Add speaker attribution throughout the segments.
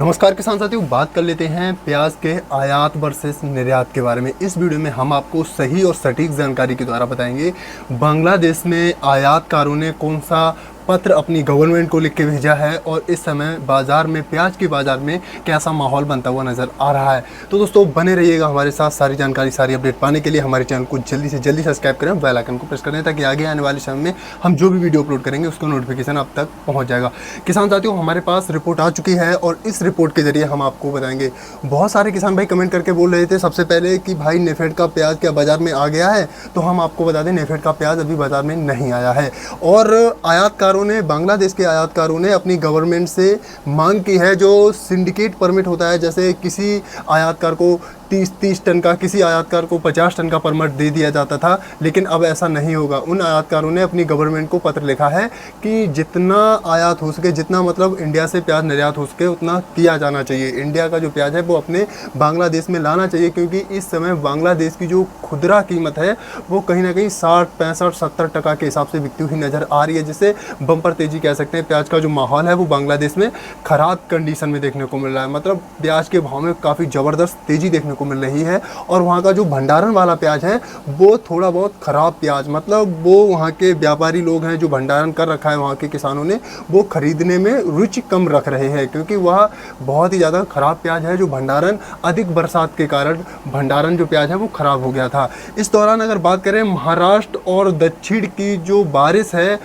Speaker 1: नमस्कार किसान साथियों, बात कर लेते हैं प्याज के आयात वर्सेस निर्यात के बारे में। इस वीडियो में हम आपको सही और सटीक जानकारी के द्वारा बताएंगे बांग्लादेश में आयातकारों ने कौन सा पत्र अपनी गवर्नमेंट को लिख के भेजा है और इस समय बाज़ार में प्याज के बाज़ार में कैसा माहौल बनता हुआ नज़र आ रहा है। तो दोस्तों बने रहिएगा हमारे साथ। सारी जानकारी, सारी अपडेट पाने के लिए हमारे चैनल को जल्दी से जल्दी सब्सक्राइब करें, बेल आइकन को प्रेस कर दें ताकि आगे आने वाले समय में हम जो भी वीडियो अपलोड करेंगे उसका नोटिफिकेशन आप तक पहुँच जाएगा। किसान साथियों, हमारे पास रिपोर्ट आ चुकी है और इस रिपोर्ट के जरिए हम आपको बताएंगे। बहुत सारे किसान भाई कमेंट करके बोल रहे थे सबसे पहले कि भाई नेफेड का प्याज क्या बाज़ार में आ गया है, तो हम आपको बता दें नेफेड का प्याज अभी बाज़ार में नहीं आया है। और आयातकारों ने, बांग्लादेश के आयातकारों ने अपनी गवर्नमेंट से मांग की है, जो सिंडिकेट परमिट होता है, जैसे किसी आयातकार को 30 टन का, किसी आयातकार को 50 टन का परमिट दे दिया जाता था, लेकिन अब ऐसा नहीं होगा। उन आयातकारों ने अपनी गवर्नमेंट को पत्र लिखा है कि जितना आयात हो सके, जितना मतलब इंडिया से प्याज निर्यात हो सके उतना किया जाना चाहिए। इंडिया का जो प्याज है वो अपने बांग्लादेश में लाना चाहिए, क्योंकि इस समय बांग्लादेश की जो खुदरा कीमत है वो कहीं ना कहीं 60, 65, 70% के हिसाब से बिकती हुई नज़र आ रही है, जिससे बम्पर तेजी कह सकते हैं। प्याज का जो माहौल है वो बांग्लादेश में ख़राब कंडीशन में देखने को मिल रहा है, मतलब प्याज के भाव में काफ़ी ज़बरदस्त तेज़ी देखने को मिल रही है। और वहाँ का जो भंडारण वाला प्याज है वो थोड़ा बहुत ख़राब प्याज, मतलब वो वहाँ के व्यापारी लोग हैं जो भंडारण कर रखा है वहाँ के किसानों ने, वो खरीदने में रुचि कम रख रहे हैं, क्योंकि वह बहुत ही ज़्यादा ख़राब प्याज है। जो भंडारण, अधिक बरसात के कारण भंडारण जो प्याज है वो ख़राब हो गया था। इस दौरान अगर बात करें महाराष्ट्र और दक्षिण की जो बारिश है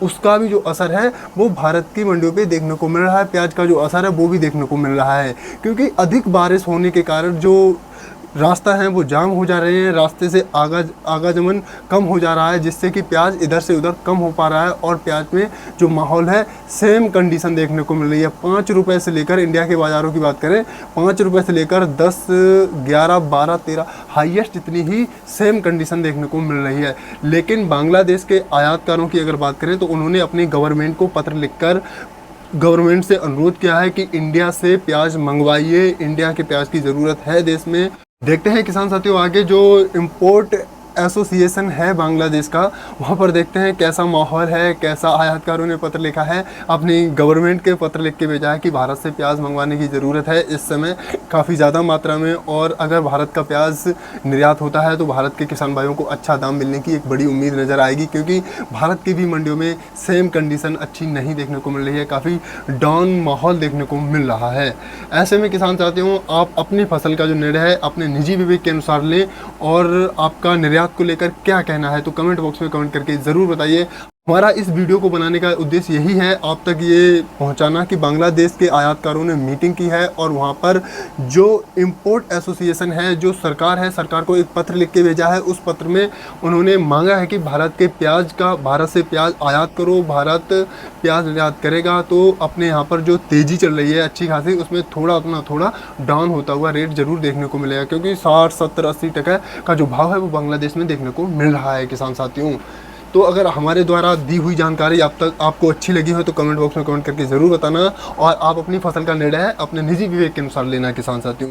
Speaker 1: उसका भी जो असर है वो भारत की मंडियों पे देखने को मिल रहा है। प्याज का जो असर है वो भी देखने को मिल रहा है, क्योंकि अधिक बारिश होने के कारण जो रास्ता है वो जाम हो जा रहे हैं, रास्ते से आवागमन कम हो जा रहा है, जिससे कि प्याज इधर से उधर कम हो पा रहा है। और प्याज में जो माहौल है सेम कंडीशन देखने को मिल रही है। 5 रुपये से लेकर, इंडिया के बाज़ारों की बात करें, 5 रुपये से लेकर 10, 11, 12, 13 हाईएस्ट इतनी ही सेम कंडीशन देखने को मिल रही है। लेकिन बांग्लादेश के आयातकारों की अगर बात करें तो उन्होंने अपनी गवर्नमेंट को पत्र लिखकर गवर्नमेंट से अनुरोध किया है कि इंडिया से प्याज मंगवाइए, इंडिया के प्याज की ज़रूरत है देश में। देखते हैं किसान साथियों आगे जो इंपोर्ट एसोसिएशन है बांग्लादेश का, वहाँ पर देखते हैं कैसा माहौल है, कैसा आयातकारों ने पत्र लिखा है, अपनी गवर्नमेंट के पत्र लिख के भेजा है कि भारत से प्याज मंगवाने की ज़रूरत है इस समय काफ़ी ज़्यादा मात्रा में। और अगर भारत का प्याज निर्यात होता है तो भारत के किसान भाइयों को अच्छा दाम मिलने की एक बड़ी उम्मीद नज़र आएगी, क्योंकि भारत की भी मंडियों में सेम कंडीशन अच्छी नहीं देखने को मिल रही है, काफ़ी डाउन माहौल देखने को मिल रहा है। ऐसे में किसान साथियों, आप अपनी फसल का जो निर्णय है अपने निजी विवेक के अनुसार लें। और आपका निर्यात को लेकर क्या कहना है तो कमेंट बॉक्स में कमेंट करके ज़रूर बताइए। हमारा इस वीडियो को बनाने का उद्देश्य यही है आप तक ये पहुंचाना कि बांग्लादेश के आयातकारों ने मीटिंग की है और वहां पर जो इंपोर्ट एसोसिएशन है, जो सरकार है, सरकार को एक पत्र लिख के भेजा है। उस पत्र में उन्होंने मांगा है कि भारत के प्याज का, भारत से प्याज आयात करो, भारत प्याज निर्यात करेगा तो अपने यहाँ पर जो तेज़ी चल रही है अच्छी खासी, उसमें थोड़ा अपना थोड़ा डाउन होता हुआ रेट ज़रूर देखने को मिलेगा, क्योंकि 60, 70, 80% का जो भाव है वो बांग्लादेश में देखने को मिल रहा है किसान साथियों। तो अगर हमारे द्वारा दी हुई जानकारी आप तक आपको अच्छी लगी हो तो कमेंट बॉक्स में कमेंट करके ज़रूर बताना, और आप अपनी फसल का निर्णय अपने निजी विवेक के अनुसार लेना किसान साथियों।